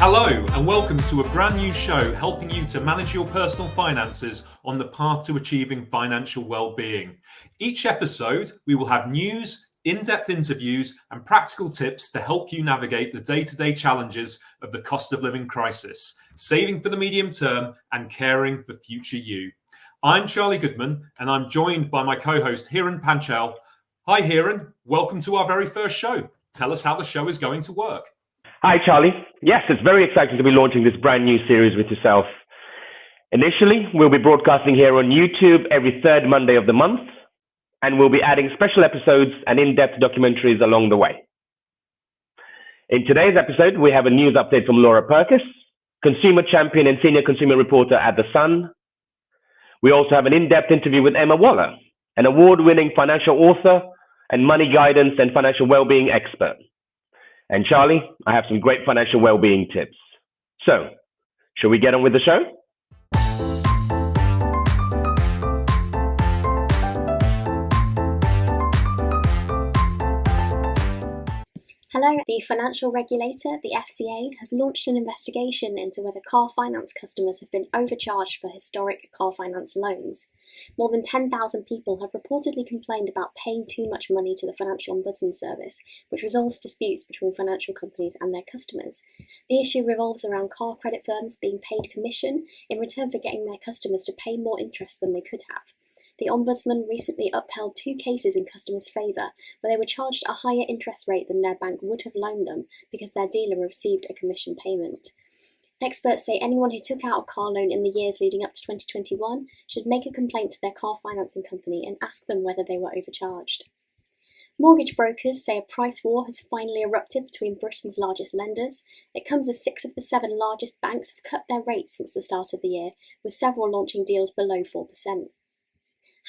Hello and welcome to a brand new show helping you to manage your personal finances on the path to achieving financial well-being. Each episode, we will have news, in-depth interviews and practical tips to help you navigate the day-to-day challenges of the cost of living crisis, saving for the medium term and caring for future you. I'm Charlie Goodman and I'm joined by my co-host Hiren Panchal. Hi Hiren, welcome to our very first show. Tell us how the show is going to work. Hi, Charlie. Yes, it's very exciting to be launching this brand new series with yourself. Initially, we'll be broadcasting here on YouTube every third Monday of the month, and we'll be adding special episodes and in-depth documentaries along the way. In today's episode, we have a news update from Laura Perkis, consumer champion and senior consumer reporter at The Sun. We also have an in-depth interview with Emma Waller, an award-winning financial author and money guidance and financial well-being expert. And Charlie, I have some great financial well-being tips. So, shall we get on with the show? Hello. The financial regulator, the FCA, has launched an investigation into whether car finance customers have been overcharged for historic car finance loans. More than 10,000 people have reportedly complained about paying too much money to the Financial Ombudsman Service, which resolves disputes between financial companies and their customers. The issue revolves around car credit firms being paid commission in return for getting their customers to pay more interest than they could have. The Ombudsman recently upheld 2 cases in customers' favour where they were charged a higher interest rate than their bank would have loaned them because their dealer received a commission payment. Experts say anyone who took out a car loan in the years leading up to 2021 should make a complaint to their car financing company and ask them whether they were overcharged. Mortgage brokers say a price war has finally erupted between Britain's largest lenders. It comes as 6 of the 7 largest banks have cut their rates since the start of the year, with several launching deals below 4%.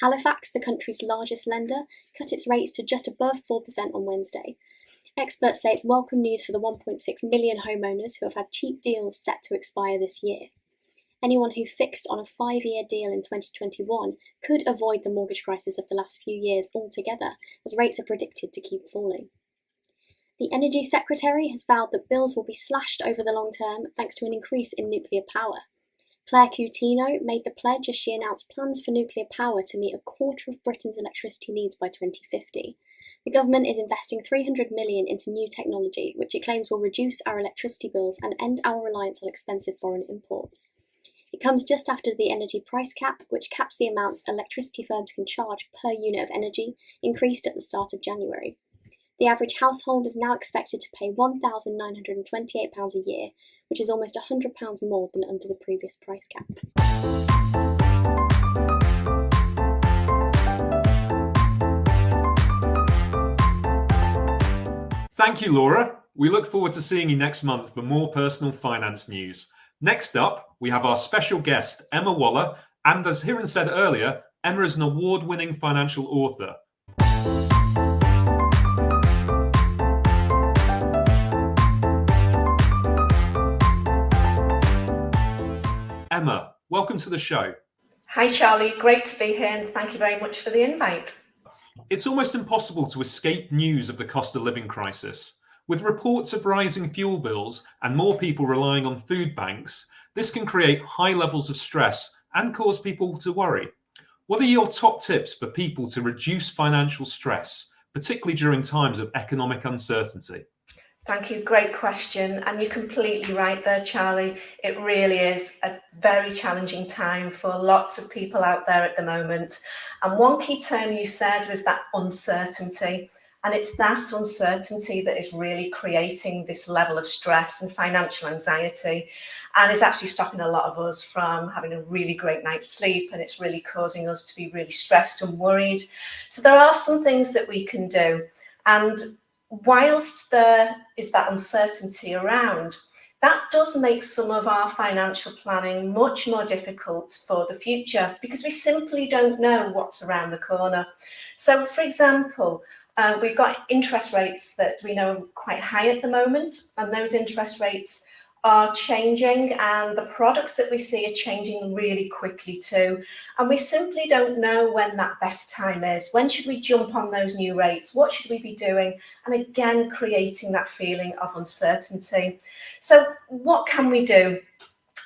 Halifax, the country's largest lender, cut its rates to just above 4% on Wednesday. Experts say it's welcome news for the 1.6 million homeowners who have had cheap deals set to expire this year. Anyone who fixed on a 5-year deal in 2021 could avoid the mortgage crisis of the last few years altogether, as rates are predicted to keep falling. The Energy Secretary has vowed that bills will be slashed over the long term thanks to an increase in nuclear power. Claire Coutinho made the pledge as she announced plans for nuclear power to meet a quarter of Britain's electricity needs by 2050. The government is investing $300 million into new technology, which it claims will reduce our electricity bills and end our reliance on expensive foreign imports. It comes just after the energy price cap, which caps the amounts electricity firms can charge per unit of energy, increased at the start of January. The average household is now expected to pay £1,928 a year, which is almost £100 more than under the previous price cap. Thank you, Laura. We look forward to seeing you next month for more personal finance news. Next up, we have our special guest, Emma Waller, and as Hiren said earlier, Emma is an award-winning financial author. Emma, welcome to the show. Hi Charlie, great to be here and thank you very much for the invite. It's almost impossible to escape news of the cost of living crisis. With reports of rising fuel bills and more people relying on food banks, this can create high levels of stress and cause people to worry. What are your top tips for people to reduce financial stress, particularly during times of economic uncertainty? Thank you, great question. And you're completely right there, Charlie. It really is a very challenging time for lots of people out there at the moment. And one key term you said was that uncertainty. And it's that uncertainty that is really creating this level of stress and financial anxiety, and is actually stopping a lot of us from having a really great night's sleep, and it's really causing us to be really stressed and worried. So there are some things that we can do. And whilst there is that uncertainty around, that does make some of our financial planning much more difficult for the future because we simply don't know what's around the corner. So, for example, we've got interest rates that we know are quite high at the moment, and those interest rates are changing, and the products that we see are changing really quickly too. And we simply don't know when that best time is. When should we jump on those new rates? What should we be doing? And again, creating that feeling of uncertainty. So what can we do?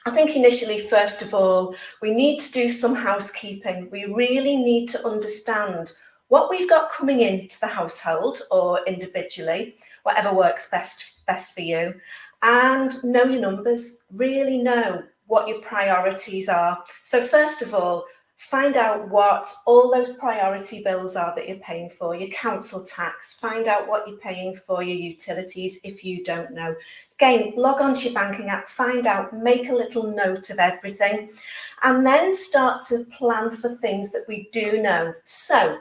I think initially, first of all, we need to do some housekeeping. We really need to understand what we've got coming into the household or individually, whatever works best for you, and know your numbers. Really know what your priorities are. So first of all, find out what all those priority bills are that you're paying for, your council tax, find out what you're paying for your utilities if you don't know. Again, log on to your banking app, find out, make a little note of everything, and then start to plan for things that we do know. So,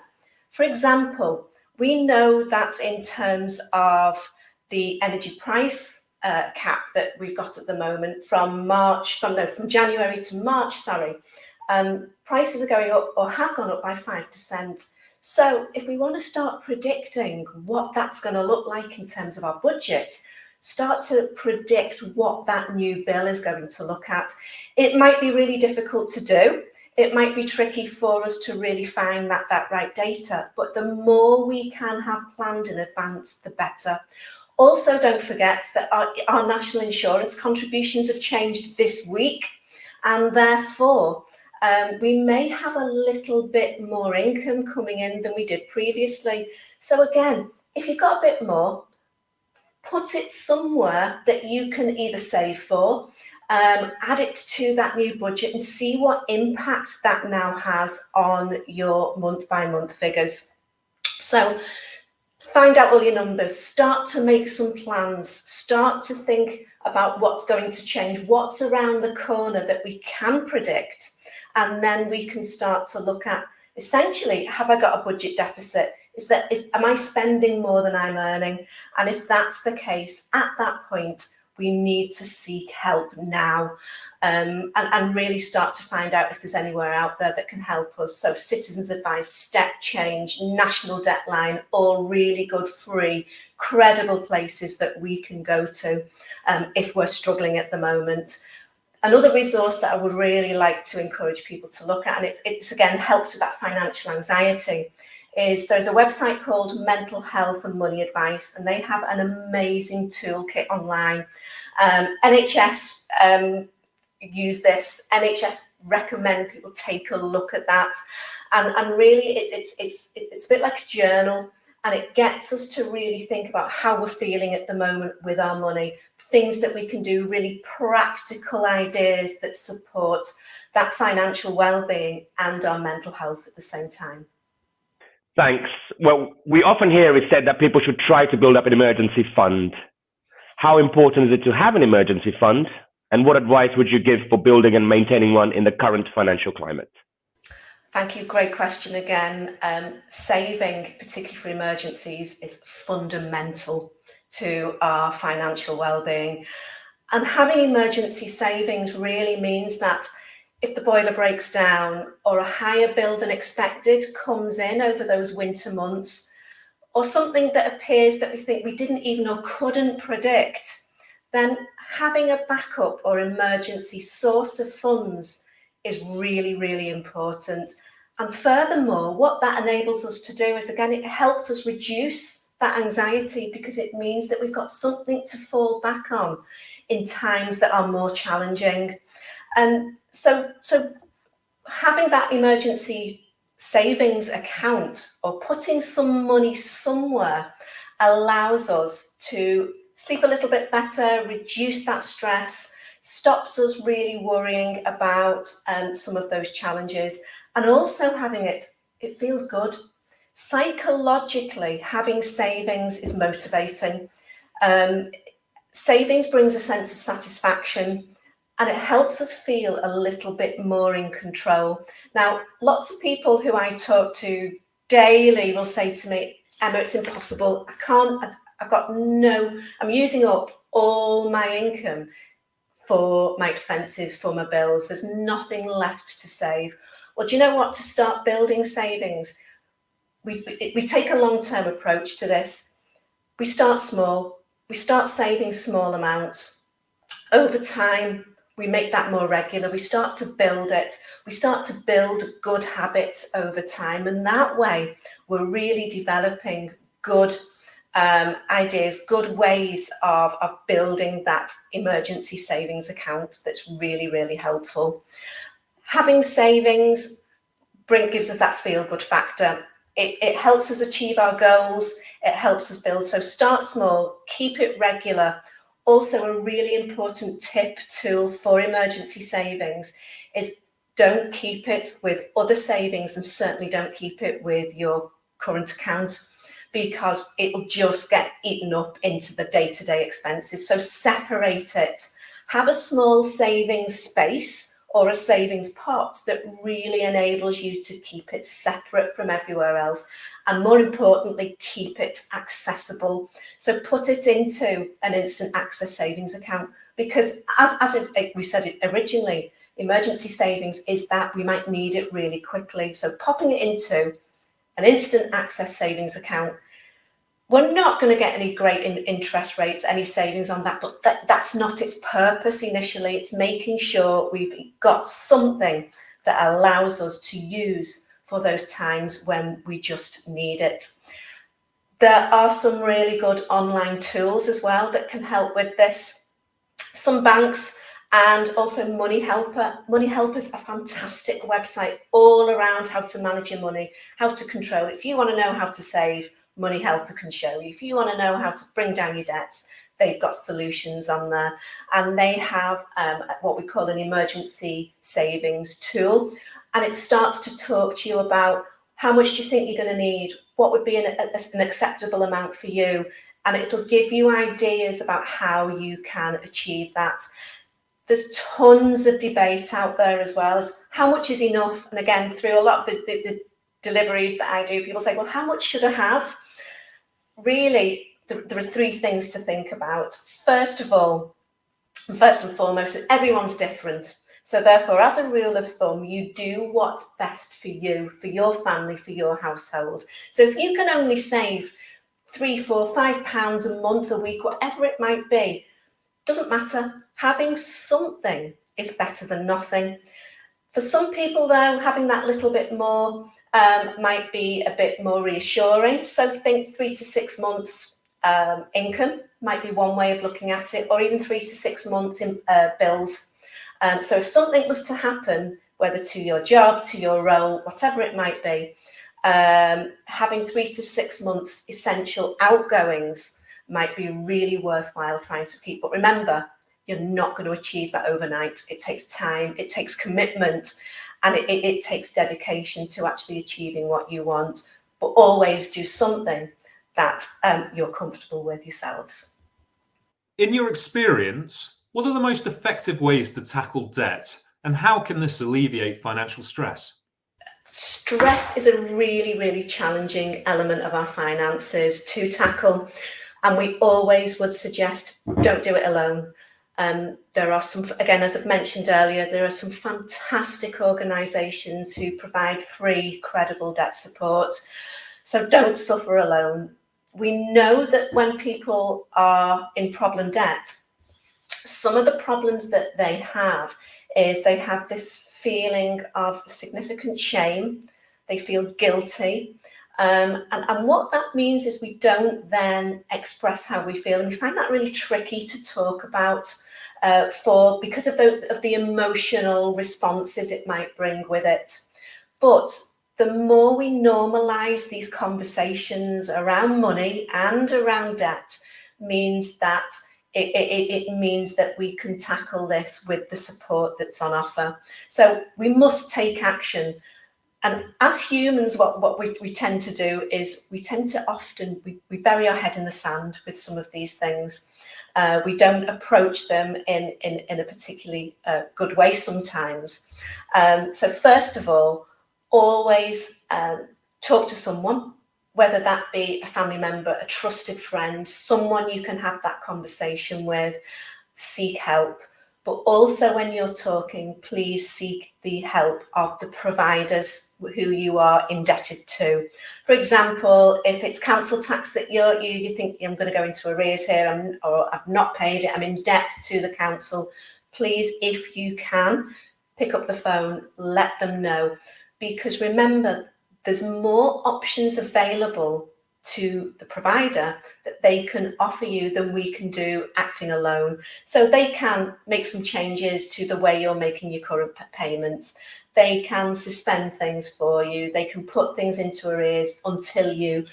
for example, we know that in terms of the energy price cap that we've got at the moment from January to March, prices are going up or have gone up by 5%. So if we want to start predicting what that's going to look like in terms of our budget, start to predict what that new bill is going to look at. It might be really difficult to do. It might be tricky for us to really find that right data, but the more we can have planned in advance, the better. Also, don't forget that our national insurance contributions have changed this week, and therefore we may have a little bit more income coming in than we did previously. So again, if you've got a bit more, put it somewhere that you can either save for, add it to that new budget and see what impact that now has on your month-by-month figures. So find out all your numbers, start to make some plans, start to think about what's going to change, what's around the corner that we can predict, and then we can start to look at, essentially, have I got a budget deficit? Am I spending more than I'm earning? And if that's the case, at that point, we need to seek help now, and really start to find out if there's anywhere out there that can help us. So Citizens Advice, Step Change, National Debt Line, all really good, free, credible places that we can go to if we're struggling at the moment. Another resource that I would really like to encourage people to look at, and it's again helps with that financial anxiety, is there's a website called Mental Health and Money Advice, and they have an amazing toolkit online. NHS use this. NHS recommend people take a look at that, and really it's a bit like a journal, and it gets us to really think about how we're feeling at the moment with our money, things that we can do, really practical ideas that support that financial well-being and our mental health at the same time. Thanks. Well, we often hear it said that people should try to build up an emergency fund. How important is it to have an emergency fund? And what advice would you give for building and maintaining one in the current financial climate? Thank you. Great question again. Saving, particularly for emergencies, is fundamental to our financial well-being. And having emergency savings really means that if the boiler breaks down or a higher bill than expected comes in over those winter months, or something that appears that we think we didn't even or couldn't predict, then having a backup or emergency source of funds is really, really important. And furthermore, what that enables us to do is, again, it helps us reduce that anxiety, because it means that we've got something to fall back on in times that are more challenging. And so having that emergency savings account or putting some money somewhere allows us to sleep a little bit better, reduce that stress, stops us really worrying about some of those challenges. And also having it feels good. Psychologically, having savings is motivating. Savings brings a sense of satisfaction, and it helps us feel a little bit more in control. Now, lots of people who I talk to daily will say to me, Emma, it's impossible. I'm using up all my income for my expenses, for my bills. There's nothing left to save. Well, do you know what? To start building savings, we take a long-term approach to this. We start small. We start saving small amounts. over time, we make that more regular. We start to build it. We start to build good habits over time. And that way, we're really developing good ideas, good ways of building that emergency savings account that's really, really helpful. Having savings gives us that feel-good factor. It helps us achieve our goals. It helps us build. So start small, keep it regular. Also, a really important tool for emergency savings is don't keep it with other savings, and certainly don't keep it with your current account, because it'll just get eaten up into the day-to-day expenses. So separate it. Have a small savings space or a savings pot that really enables you to keep it separate from everywhere else. And more importantly, keep it accessible. So put it into an instant access savings account, because as we said it originally, emergency savings is that we might need it really quickly. So popping it into an instant access savings account, we're not going to get any great interest rates, any savings on that, but that's not its purpose initially. It's making sure we've got something that allows us to use for those times when we just need it. There are some really good online tools as well that can help with this. Some banks and also Money Helper. Money Helper is a fantastic website all around how to manage your money, how to control it. If you want to know how to save, Money Helper can show you. If you want to know how to bring down your debts, they've got solutions on there. And they have what we call an emergency savings tool. And it starts to talk to you about how much do you think you're going to need, what would be an acceptable amount for you. And it'll give you ideas about how you can achieve that. There's tons of debate out there as well as how much is enough. And again, through a lot of the deliveries that I do, people say, well, how much should I have? Really, there are three things to think about. First of all, first and foremost, everyone's different. So therefore, as a rule of thumb, you do what's best for you, for your family, for your household. So if you can only save £3, £4, £5 a month, a week, whatever it might be, doesn't matter. Having something is better than nothing. For some people, though, having that little bit more might be a bit more reassuring. So think 3 to 6 months income might be one way of looking at it, or even 3 to 6 months in bills. So if something was to happen, whether to your job, to your role, whatever it might be, having 3 to 6 months essential outgoings might be really worthwhile trying to keep. But remember, you're not going to achieve that overnight. It takes time, it takes commitment, and it takes dedication to actually achieving what you want. But always do something that you're comfortable with yourselves. In your experience, what are the most effective ways to tackle debt, and how can this alleviate financial stress? Stress is a really, really challenging element of our finances to tackle. And we always would suggest don't do it alone. There are some, again, as I've mentioned earlier, there are some fantastic organisations who provide free, credible debt support. So don't suffer alone. We know that when people are in problem debt, some of the problems that they have is they have this feeling of significant shame. They feel guilty. And what that means is we don't then express how we feel, and we find that really tricky to talk about because of the emotional responses it might bring with it. But the more we normalise these conversations around money and around debt, means that it means that we can tackle this with the support that's on offer. So we must take action. And as humans, what we tend to do is we tend to often, we bury our head in the sand with some of these things. We don't approach them in a particularly good way sometimes. So first of all, always talk to someone, whether that be a family member, a trusted friend, someone you can have that conversation with, seek help. But also when you're talking, please seek the help of the providers who you are indebted to. For example, if it's council tax that you think I'm going to go into arrears here, or I've not paid it, I'm in debt to the council, please, if you can, pick up the phone, let them know. Because remember, there's more options available to the provider that they can offer you than we can do acting alone. So they can make some changes to the way you're making your current payments. They can suspend things for you. They can put things into arrears until you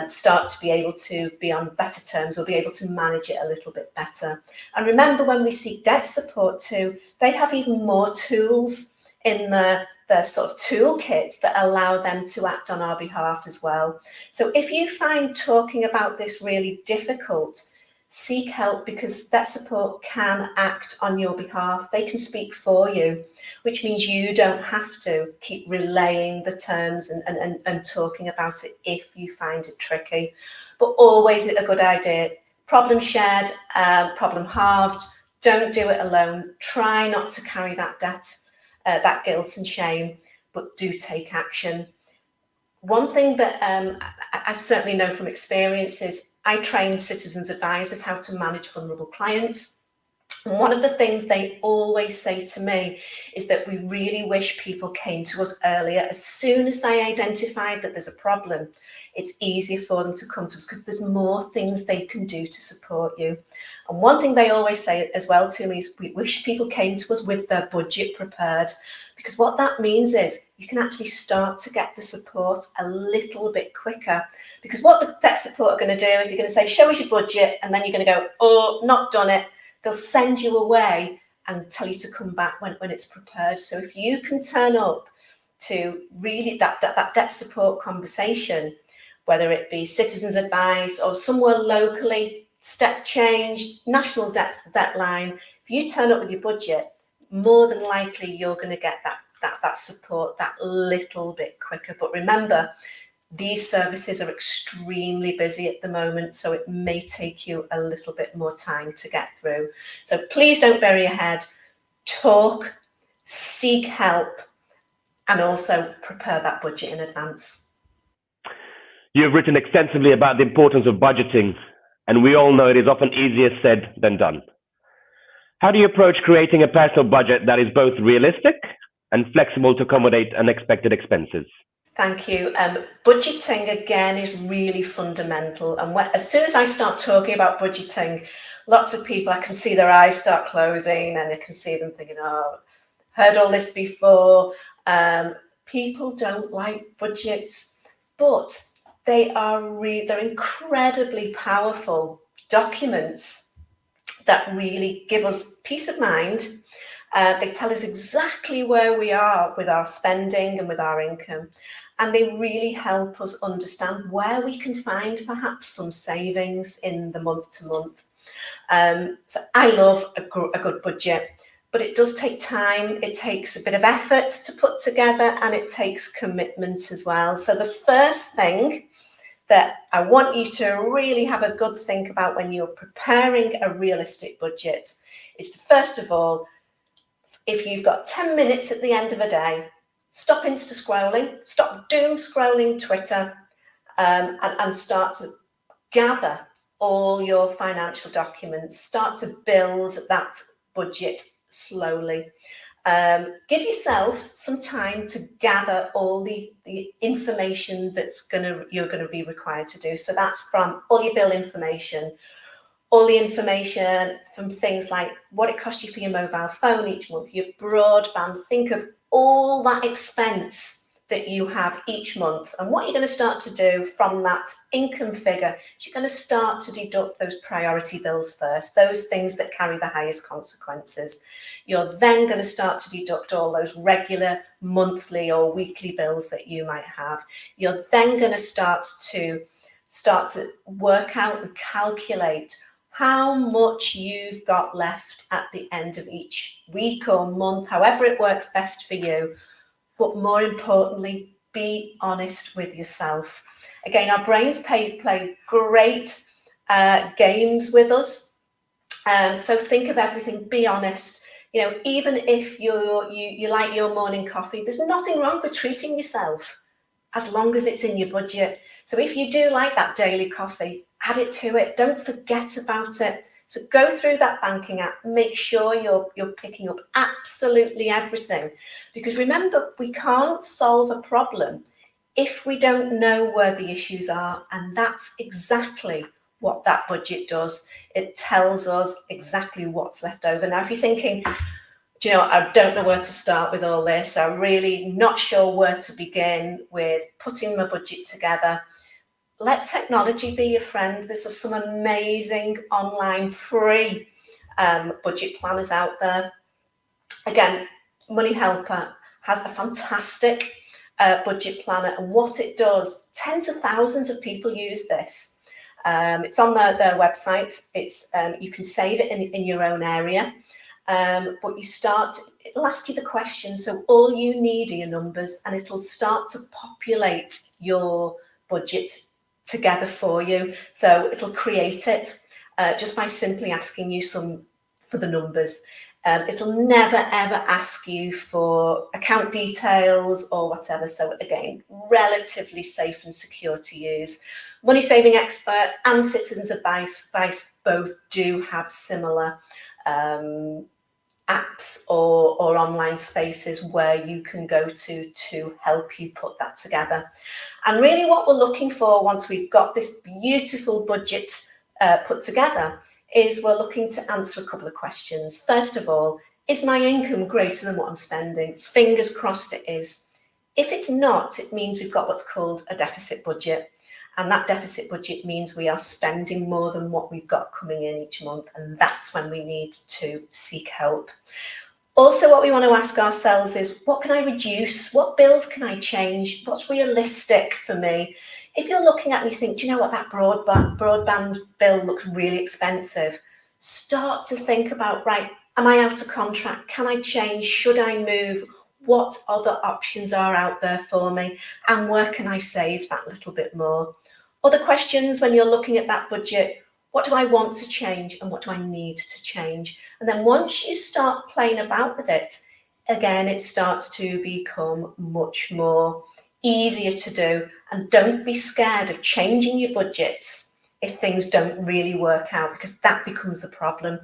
start to be able to be on better terms or be able to manage it a little bit better. And remember, when we seek debt support too, they have even more tools in their sort of toolkits that allow them to act on our behalf as well. So if you find talking about this really difficult, seek help, because debt support can act on your behalf. They can speak for you, which means you don't have to keep relaying the terms and talking about it if you find it tricky. But always a good idea. Problem shared, problem halved. Don't do it alone. Try not to carry that debt, that guilt and shame, but do take action. One thing that I certainly know from experience is I train citizens advisors how to manage vulnerable clients. And one of the things they always say to me is that we really wish people came to us earlier. As soon as they identified that there's a problem, it's easier for them to come to us because there's more things they can do to support you. And one thing they always say as well to me is we wish people came to us with their budget prepared, because what that means is you can actually start to get the support a little bit quicker. Because what the debt support are going to do is they're going to say, show us your budget, and then you're going to go, oh, not done it. They'll send you away and tell you to come back when it's prepared. So if you can turn up to really that debt support conversation, whether it be citizens advice or somewhere locally, step changed, national debt line, if you turn up with your budget, more than likely you're going to get that support that little bit quicker. But remember, these services are extremely busy at the moment, so it may take you a little bit more time to get through. So please don't bury your head. Talk, seek help, and also prepare that budget in advance. You've written extensively about the importance of budgeting, and we all know it is often easier said than done. How do you approach creating a personal budget that is both realistic and flexible to accommodate unexpected expenses? Thank you. Budgeting, again, is really fundamental. And as soon as I start talking about budgeting, lots of people, I can see their eyes start closing, and I can see them thinking, oh, heard all this before. People don't like budgets, but they're incredibly powerful documents that really give us peace of mind. They tell us exactly where we are with our spending and with our income. And they really help us understand where we can find perhaps some savings in the month to month. So I love a good budget, but it does take time. It takes a bit of effort to put together, and it takes commitment as well. So the first thing that I want you to really have a good think about when you're preparing a realistic budget is to, first of all, if you've got 10 minutes at the end of a day, stop Insta scrolling, stop doom scrolling Twitter, and start to gather all your financial documents. Start to build that budget slowly. Give yourself some time to gather all the information you're going to be required to do. So that's from all your bill information, all the information from things like what it costs you for your mobile phone each month, your broadband. Think of all that expense that you have each month. And what you're going to start to do from that income figure is you're going to start to deduct those priority bills first, those things that carry the highest consequences. You're then going to start to deduct all those regular monthly or weekly bills that you might have. You're then going to start to work out and calculate how much you've got left at the end of each week or month, however it works best for you. But more importantly, be honest with yourself. Again, our brains play great games with us. So think of everything, be honest. Even if you like your morning coffee, there's nothing wrong with treating yourself as long as it's in your budget. So if you do like that daily coffee, add it to it. Don't forget about it. So go through that banking app, make sure you're picking up absolutely everything. Because remember, we can't solve a problem if we don't know where the issues are. And that's exactly what that budget does. It tells us exactly what's left over. Now, if you're thinking, I don't know where to start with all this, I'm really not sure where to begin with putting my budget together, let technology be your friend. There's some amazing online free budget planners out there. Again, Money Helper has a fantastic budget planner, and what it does, tens of thousands of people use this. It's on their website. It's you can save it in your own area, but it'll ask you the question. So all you need are your numbers, and it'll start to populate your budget together for you. So it'll create it just by simply asking you for the numbers. It'll never ever ask you for account details or whatever. So again, relatively safe and secure to use. Money Saving Expert and Citizens Advice both do have similar apps or online spaces where you can go to help you put that together. And really what we're looking for once we've got this beautiful budget put together is we're looking to answer a couple of questions. First of all, is my income greater than what I'm spending? Fingers crossed it is. If it's not, it means we've got what's called a deficit budget. And that deficit budget means we are spending more than what we've got coming in each month. And that's when we need to seek help. Also, what we want to ask ourselves is, what can I reduce? What bills can I change? What's realistic for me? If you're looking at it and you think, do you know what, that broadband bill looks really expensive, start to think about, right, am I out of contract? Can I change? Should I move? What other options are out there for me? And where can I save that little bit more? Other questions when you're looking at that budget: what do I want to change and what do I need to change? And then once you start playing about with it, again, it starts to become much more easier to do. And don't be scared of changing your budgets if things don't really work out, because that becomes the problem.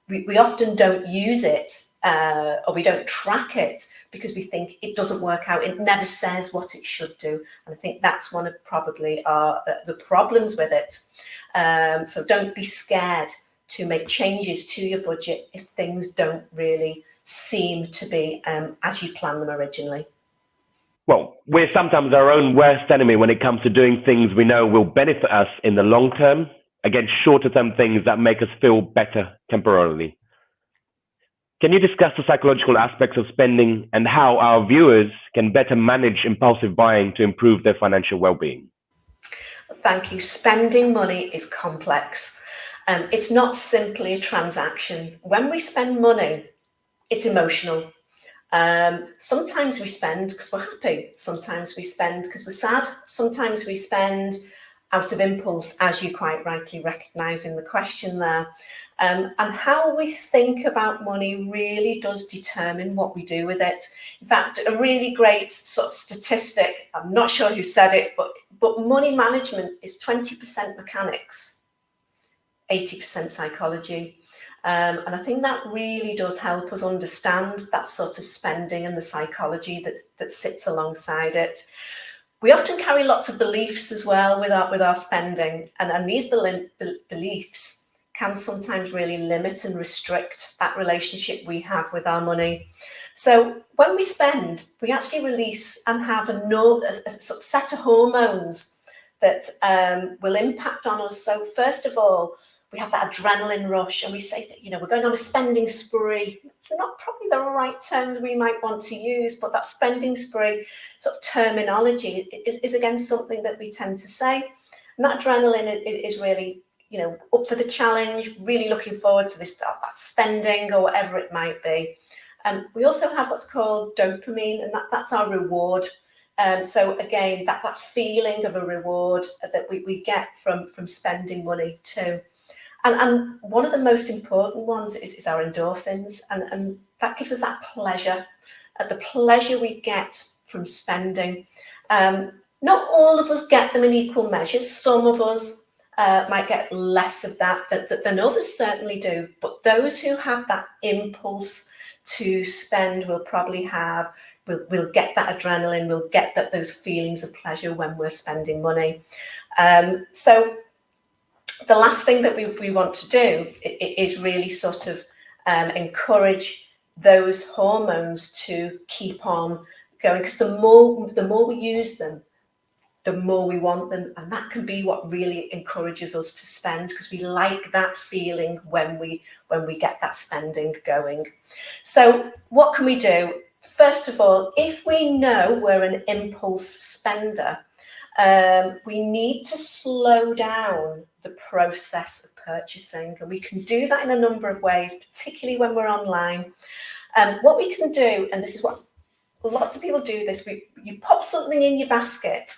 We often don't use it or we don't track it because we think it doesn't work out. It never says what it should do. And I think that's one of probably the problems with it. So don't be scared to make changes to your budget if things don't really seem to be as you planned them originally. Well, we're sometimes our own worst enemy when it comes to doing things we know will benefit us in the long term against shorter term things that make us feel better temporarily. Can you discuss the psychological aspects of spending and how our viewers can better manage impulsive buying to improve their financial well-being? Thank you. Spending money is complex. It's not simply a transaction. When we spend money, it's emotional. Sometimes we spend because we're happy. Sometimes we spend because we're sad. Sometimes we spend out of impulse, as you quite rightly recognise in the question there. And how we think about money really does determine what we do with it. In fact, a really great sort of statistic, I'm not sure who said it, but money management is 20% mechanics, 80% psychology. And I think that really does help us understand that sort of spending and the psychology that sits alongside it. We often carry lots of beliefs as well with our spending, and these beliefs can sometimes really limit and restrict that relationship we have with our money. So when we spend, we actually release and have a sort of set of hormones that will impact on us. So first of all, we have that adrenaline rush, and we say that, we're going on a spending spree. It's not probably the right terms we might want to use, but that spending spree sort of terminology is again something that we tend to say. And that adrenaline is really, up for the challenge, really looking forward to this, that spending or whatever it might be. We also have what's called dopamine, and that's our reward. So again, that feeling of a reward that we get from spending money too. And one of the most important ones is our endorphins, and that gives us that pleasure, the pleasure we get from spending. Not all of us get them in equal measures. Some of us might get less of that than others certainly do. But those who have that impulse to spend will probably have, we'll get that adrenaline, we'll get those feelings of pleasure when we're spending money. So the last thing that we want to do is really sort of encourage those hormones to keep on going, because the more we use them, the more we want them, and that can be what really encourages us to spend, because we like that feeling when we get that spending going. So what can we do? First of all, if we know we're an impulse spender, we need to slow down the process of purchasing, and we can do that in a number of ways, particularly when we're online. What we can do, and this is what lots of people do this, you pop something in your basket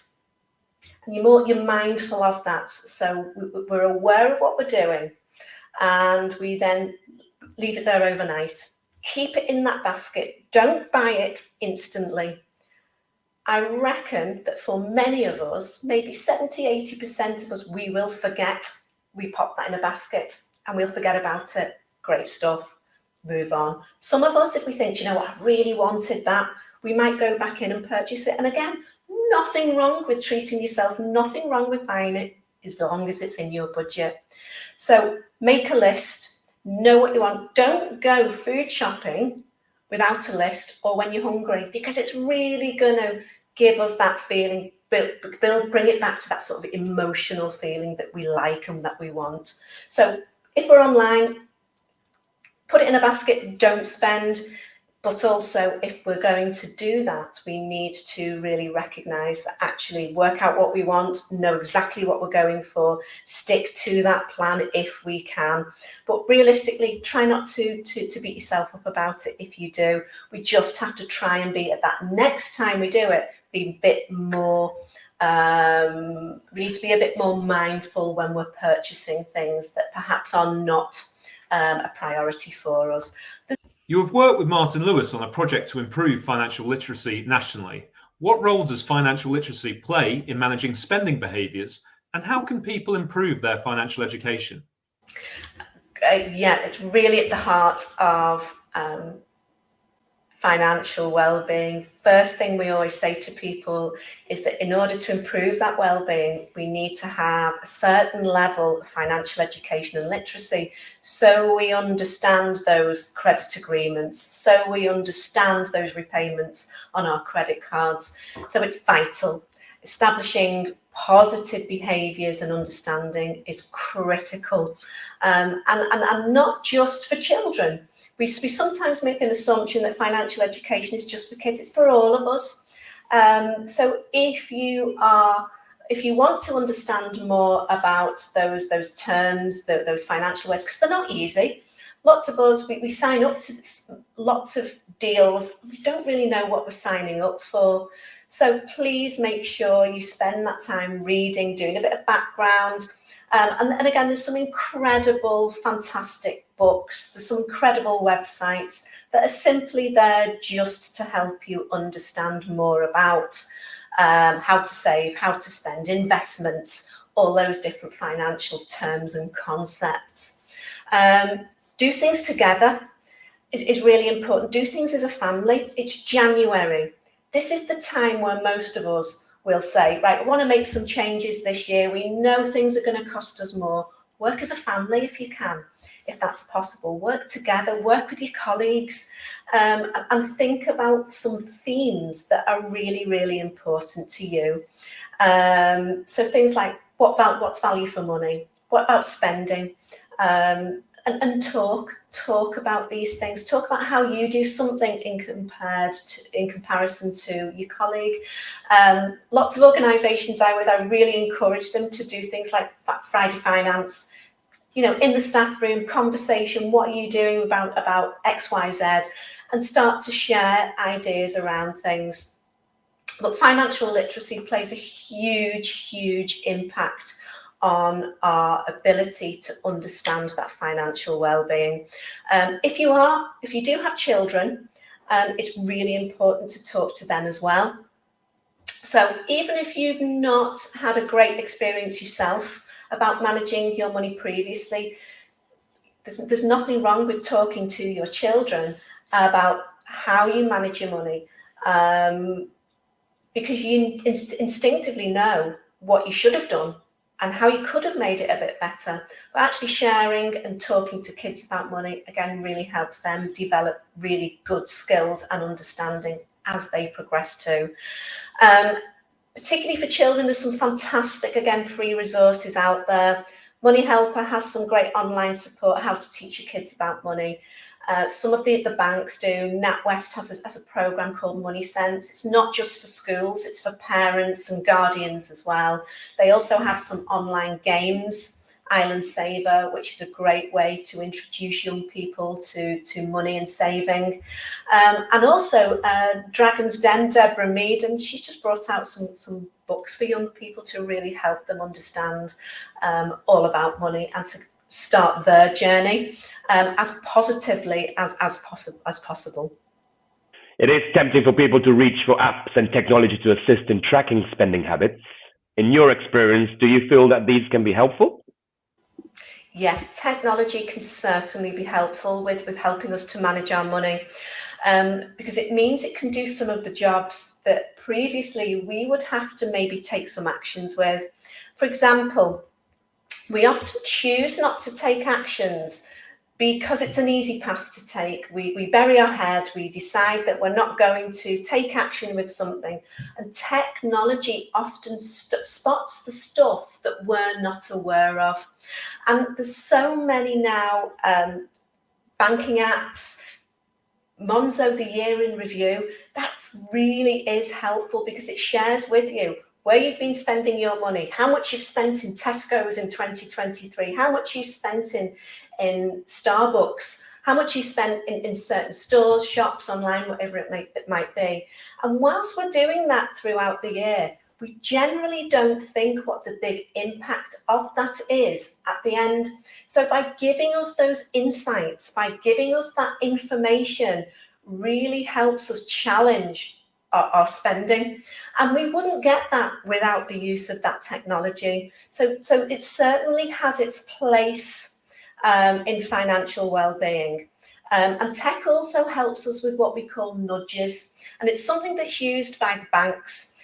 and you're mindful of that. So we're aware of what we're doing, and we then leave it there overnight. Keep it in that basket. Don't buy it instantly. I reckon that for many of us, maybe 70-80% of us, we will forget. We pop that in a basket and we'll forget about it. Great stuff. Move on. Some of us, if we think, you know what, I really wanted that, we might go back in and purchase it. And again, nothing wrong with treating yourself, nothing wrong with buying it, as long as it's in your budget. So make a list, know what you want. Don't go food shopping without a list or when you're hungry, because it's really going to give us that feeling, bring it back to that sort of emotional feeling that we like and that we want. So if we're online, put it in a basket, don't spend. But also, if we're going to do that, we need to really recognise that, actually work out what we want, know exactly what we're going for, stick to that plan if we can. But realistically, try not to beat yourself up about it if you do. We just have to try and be, at that next time we do it, be a bit more, we need to be a bit more mindful when we're purchasing things that perhaps are not a priority for us. You have worked with Martin Lewis on a project to improve financial literacy nationally. What role does financial literacy play in managing spending behaviours, and how can people improve their financial education? Yeah, it's really at the heart of financial well-being. First thing we always say to people is that in order to improve that well-being, we need to have a certain level of financial education and literacy, so we understand those credit agreements, so we understand those repayments on our credit cards. So it's vital. Establishing positive behaviours and understanding is critical, and not just for children. We sometimes make an assumption that financial education is just for kids. It's for all of us. So if you want to understand more about those terms, those financial words, because they're not easy. Lots of us, we sign up to lots of deals. We don't really know what we're signing up for. So please make sure you spend that time reading, doing a bit of background. And again, there's some incredible, fantastic books. There's some incredible websites that are simply there just to help you understand more about how to save, how to spend, investments, all those different financial terms and concepts. Do things together is really important. Do things as a family. It's January. This is the time where most of us will say, right, I want to make some changes this year. We know things are going to cost us more. Work as a family if you can, if that's possible. Work together, work with your colleagues, and think about some themes that are really, really important to you. So things like what's value for money? What about spending? And talk about these things. Talk about how you do something in comparison to your colleague. Lots of organisations I really encourage them to do things like Friday Finance. You know, in the staff room, conversation. What are you doing about X, Y, Z, and start to share ideas around things. But financial literacy plays a huge, huge impact on our ability to understand that financial well-being. If you do have children, it's really important to talk to them as well. So even if you've not had a great experience yourself about managing your money previously, there's nothing wrong with talking to your children about how you manage your money, because you instinctively know what you should have done and how you could have made it a bit better. But actually sharing and talking to kids about money, again, really helps them develop really good skills and understanding as they progress too. Particularly for children, there's some fantastic, again, free resources out there. Money Helper has some great online support, how to teach your kids about money. Some of the banks do. NatWest has a program called Money Sense. It's not just for schools, it's for parents and guardians as well. They also have some online games, Island Saver, which is a great way to introduce young people to money and saving. And also Dragon's Den, Deborah Mead, and she's just brought out some books for young people to really help them understand all about money and to start their journey as positively as possible. It is tempting for people to reach for apps and technology to assist in tracking spending habits. In your experience, do you feel that these can be helpful? Yes, technology can certainly be helpful with helping us to manage our money, because it means it can do some of the jobs that previously we would have to maybe take some actions with. For example, we often choose not to take actions because it's an easy path to take. We bury our head, we decide that we're not going to take action with something, and technology often spots the stuff that we're not aware of. And there's so many now banking apps, Monzo, the year in review, that really is helpful because it shares with you where you've been spending your money, how much you've spent in Tesco's in 2023, how much you spent in Starbucks, how much you spent in certain stores, shops, online, whatever it might be. And whilst we're doing that throughout the year, we generally don't think what the big impact of that is at the end. So by giving us those insights, by giving us that information, really helps us challenge our spending, and we wouldn't get that without the use of that technology. So it certainly has its place in financial well-being. And tech also helps us with what we call nudges, and it's something that's used by the banks.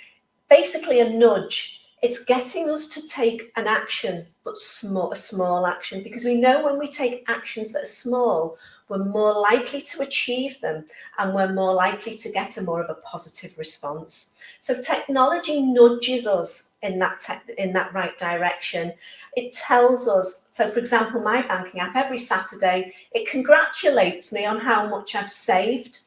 Basically a nudge, it's getting us to take an action, but a small action, because we know when we take actions that are small, we're more likely to achieve them and we're more likely to get a more of a positive response. So technology nudges us in that right direction. It tells us, so for example, my banking app, every Saturday, it congratulates me on how much I've saved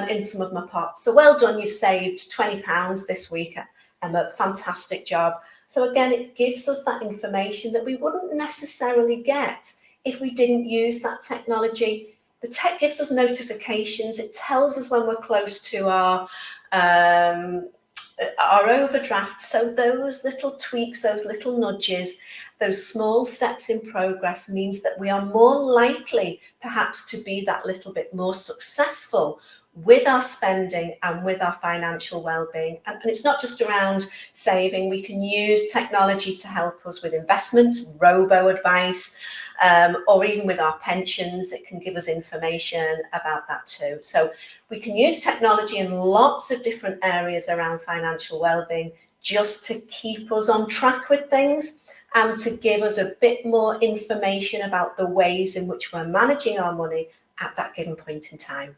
in some of my pots. So well done, you've saved £20 this week. A fantastic job. So again, it gives us that information that we wouldn't necessarily get if we didn't use that technology. The tech gives us notifications. It tells us when we're close to our overdraft. So those little tweaks, those little nudges, those small steps in progress means that we are more likely perhaps to be that little bit more successful with our spending and with our financial well-being. And it's not just around saving. We can use technology to help us with investments, robo-advice, or even with our pensions. It can give us information about that too. So we can use technology in lots of different areas around financial well-being just to keep us on track with things and to give us a bit more information about the ways in which we're managing our money at that given point in time.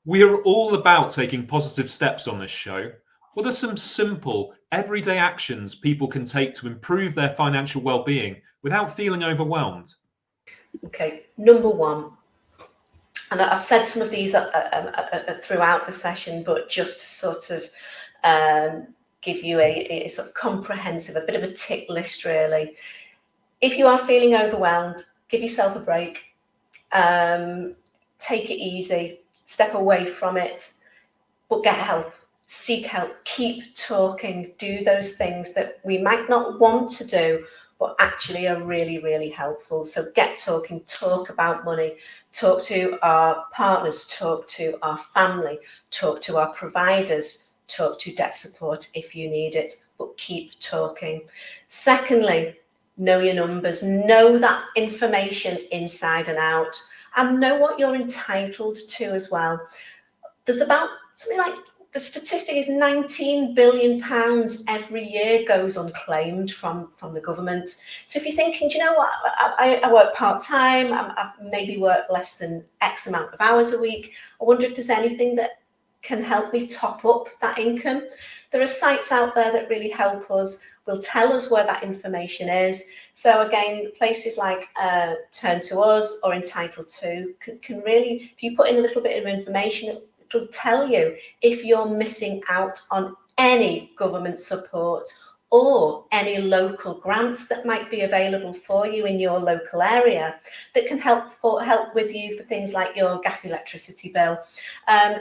We are all about taking positive steps on this show. What are some simple, everyday actions people can take to improve their financial well-being without feeling overwhelmed? Okay, number one, and I've said some of these throughout the session, but just to sort of give you a sort of comprehensive, a bit of a tick list really. If you are feeling overwhelmed, give yourself a break, take it easy. Step away from it, but get help, seek help, keep talking, do those things that we might not want to do, but actually are really, really helpful. So get talking, talk about money, talk to our partners, talk to our family, talk to our providers, talk to debt support if you need it, but keep talking. Secondly, know your numbers, know that information inside and out, and know what you're entitled to as well. There's about something like, the statistic is £19 billion every year goes unclaimed from the government. So if you're thinking, do you know what, I work part-time, I maybe work less than X amount of hours a week, I wonder if there's anything that can help me top up that income. There are sites out there that really help us, will tell us where that information is. So again, places like Turn to Us or Entitled To can really, if you put in a little bit of information, it'll tell you if you're missing out on any government support or any local grants that might be available for you in your local area that can help with you for things like your gas and electricity bill.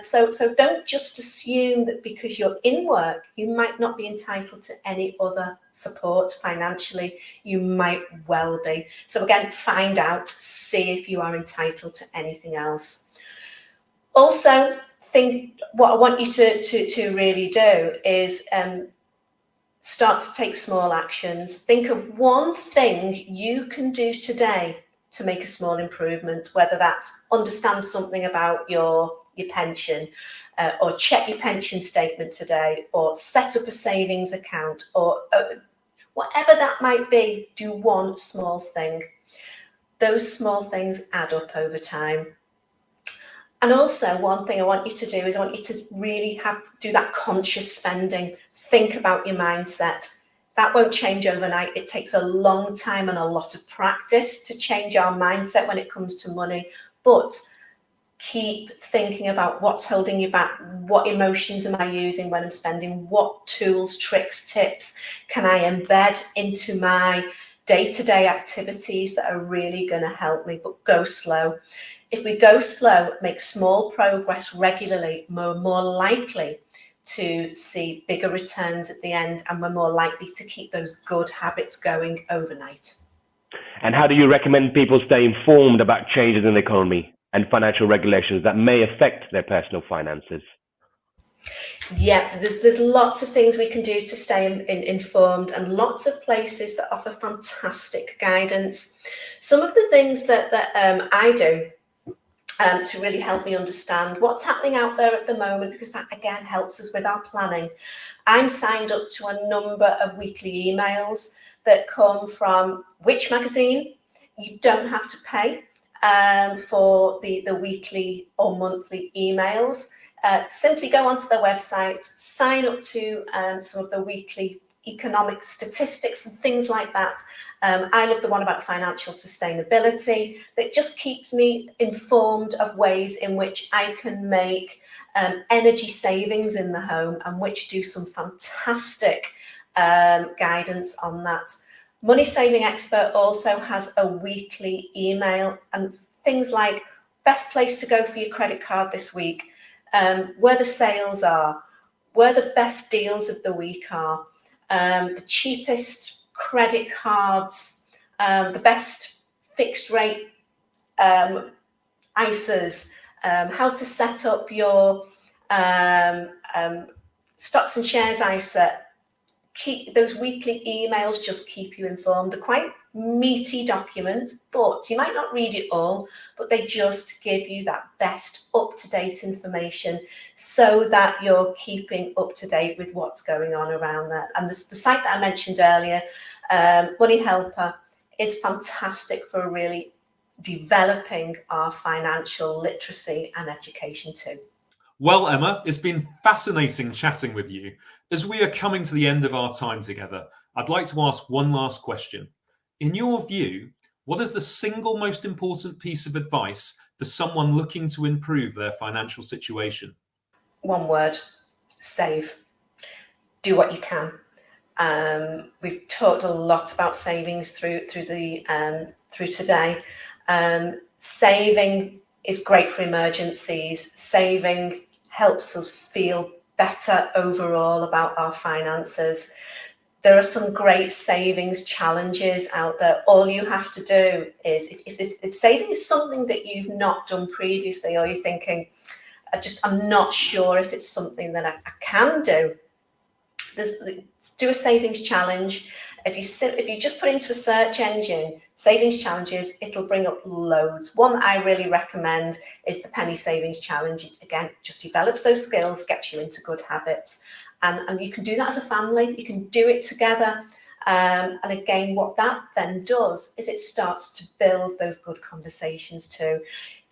So don't just assume that because you're in work, you might not be entitled to any other support financially. You might well be. So again, find out, see if you are entitled to anything else. Also, what I want you to really do is start to take small actions. Think of one thing you can do today to make a small improvement, whether that's understand something about your pension, or check your pension statement today, or set up a savings account, or whatever that might be. Do one small thing. Those small things add up over time. And also, one thing I want you to do is I want you to really do that conscious spending. Think about your mindset. That won't change overnight. It takes a long time and a lot of practice to change our mindset when it comes to money. But keep thinking about what's holding you back. What emotions am I using when I'm spending? What tools, tricks, tips can I embed into my day-to-day activities that are really going to help me? But go slow. If we go slow, make small progress regularly, we're more likely to see bigger returns at the end, and we're more likely to keep those good habits going overnight. And how do you recommend people stay informed about changes in the economy and financial regulations that may affect their personal finances? Yeah, there's lots of things we can do to stay informed, and lots of places that offer fantastic guidance. Some of the things that I do to really help me understand what's happening out there at the moment, because that again helps us with our planning. I'm signed up to a number of weekly emails that come from Which Magazine. You don't have to pay for the weekly or monthly emails. Simply go onto their website, sign up to some of the weekly economic statistics and things like that. I love the one about financial sustainability. That just keeps me informed of ways in which I can make energy savings in the home, and which do some fantastic guidance on that. Money Saving Expert also has a weekly email, and things like best place to go for your credit card this week, where the sales are, where the best deals of the week are, the cheapest credit cards, the best fixed rate ISAs, how to set up your stocks and shares ISA. Keep those weekly emails, just keep you informed. They're quite meaty documents, but you might not read it all, but they just give you that best up-to-date information so that you're keeping up to date with what's going on around there. And the site that I mentioned earlier, Money Helper, is fantastic for really developing our financial literacy and education too. Well, Emma, it's been fascinating chatting with you. As we are coming to the end of our time together, I'd like to ask one last question. In your view, what is the single most important piece of advice for someone looking to improve their financial situation? One word: save. Do what you can. We've talked a lot about savings through today. Saving is great for emergencies. Saving helps us feel better overall about our finances. there are some great savings challenges out there. All you have to do is, if saving is something that you've not done previously, or you're thinking, I'm not sure if it's something that I can do, do a savings challenge. If you just put into a search engine savings challenges, it'll bring up loads. One that I really recommend is the penny savings challenge. Again, just develops those skills, gets you into good habits. And you can do that as a family. You can do it together. And again, what that then does is it starts to build those good conversations too.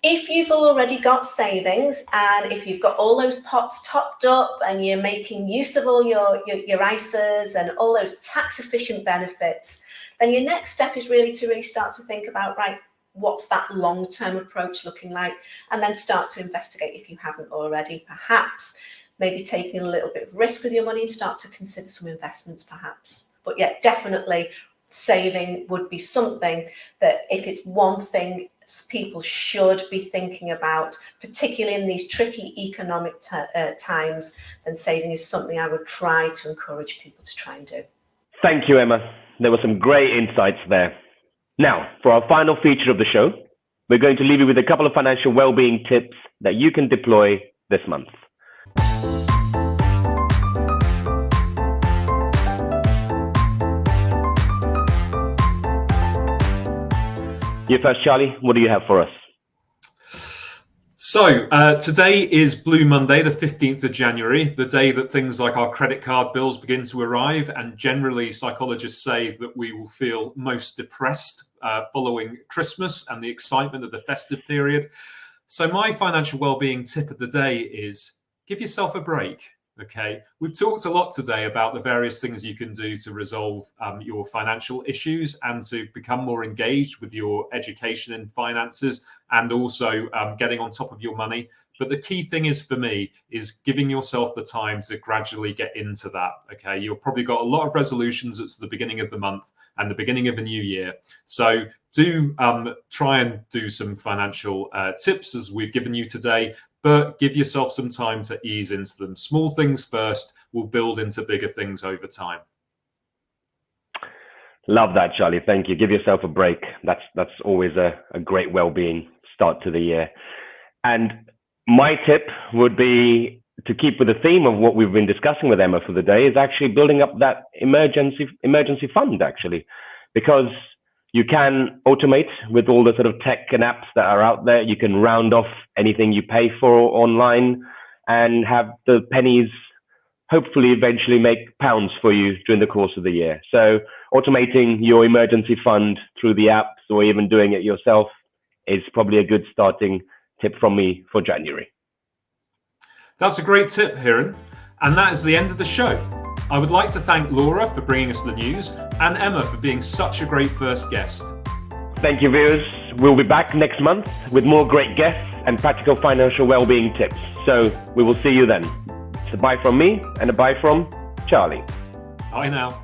If you've already got savings, and if you've got all those pots topped up and you're making use of all your ISAs and all those tax efficient benefits, then your next step is really to start to think about, right, what's that long-term approach looking like? And then start to investigate, if you haven't already, perhaps maybe taking a little bit of risk with your money and start to consider some investments perhaps. But yeah, definitely saving would be something that, if it's one thing people should be thinking about, particularly in these tricky economic times, then saving is something I would try to encourage people to try and do. Thank you, Emma. There were some great insights there. Now, for our final feature of the show, we're going to leave you with a couple of financial well-being tips that you can deploy this month. You first, Charlie. What do you have for us? So today is Blue Monday, the 15th of January, the day that things like our credit card bills begin to arrive. And generally, psychologists say that we will feel most depressed following Christmas and the excitement of the festive period. So my financial well-being tip of the day is give yourself a break. Okay, we've talked a lot today about the various things you can do to resolve your financial issues and to become more engaged with your education and finances, and also getting on top of your money. But the key thing is, for me, is giving yourself the time to gradually get into that. Okay, you've probably got a lot of resolutions at the beginning of the month and the beginning of the new year. So do try and do some financial tips as we've given you today, but give yourself some time to ease into them. Small things first will build into bigger things over time. Love that, Charlie. Thank you. Give yourself a break. That's always a great well-being start to the year. And my tip would be to keep with the theme of what we've been discussing with Emma for the day, is actually building up that emergency fund, actually, because you can automate with all the sort of tech and apps that are out there. You can round off anything you pay for online and have the pennies hopefully eventually make pounds for you during the course of the year. So automating your emergency fund through the apps, or even doing it yourself, is probably a good starting tip from me for January. That's a great tip, Hiren. And that is the end of the show. I would like to thank Laura for bringing us the news, and Emma for being such a great first guest. Thank you, viewers. We'll be back next month with more great guests and practical financial well-being tips. So we will see you then. It's a bye from me and a bye from Charlie. Bye now.